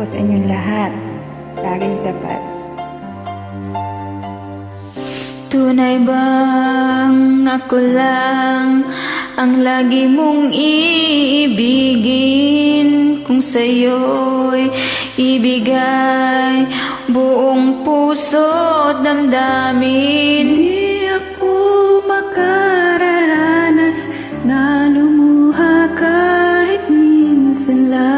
po sa inyong lahat. Laging tapat. Tunay bang ako lang ang lagi mong iibigin? Kung sa'yo'y ibigay buong puso at damdamin, Di ako makararanas na lumuha kahit minsan lang.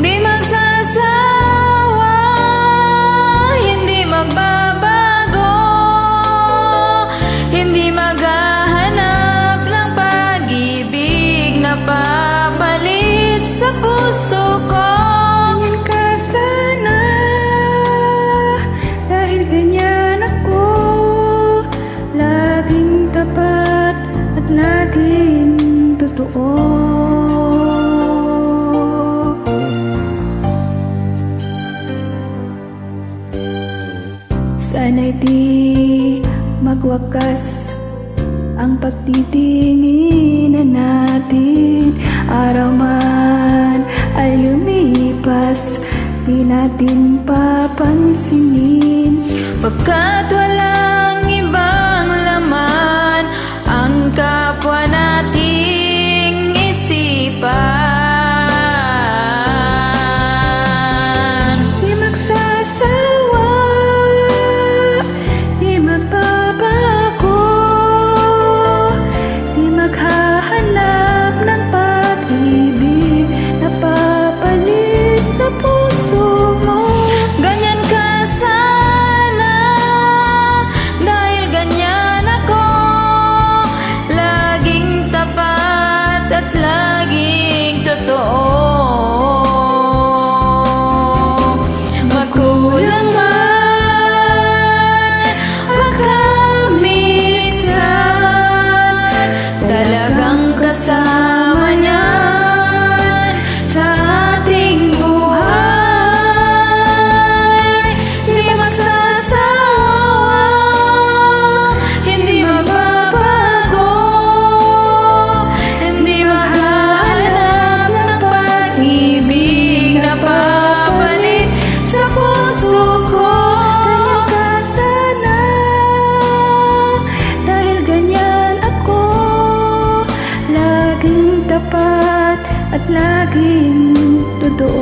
di magsasawa, hindi magbabago, hindi maghahanap ng pag-ibig na papalit sa puso ko. Ganyan ka sana, dahil ganyan ako, laging tapat at laging totoo. Sana'y di magwakas ang pagtitinginan natin. Araw man ay lumipas, di natin papansinin. Pagkat walang ibang laman ang kapwa nating isipan. Di magsasawa, di magbabago, di maghahanap ng pag-ibig na papalit sa puso mo. Ganyan ka sana, dahil ganyan ako, laging tapat at laging totoo. Magkulang man, magkaminsan, talagang kasama niyan sa ating buhay. Di magsasawa, hindi magbabago, hindi maghahanap ng pag-ibig na papalit sa puso ko. Ganyan ka sana, dahil ganyan ako, laging tapat at laging totoo.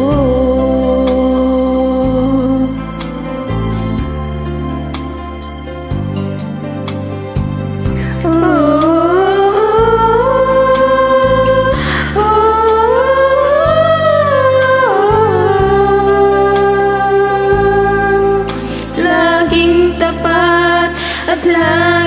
Laging tapat at laging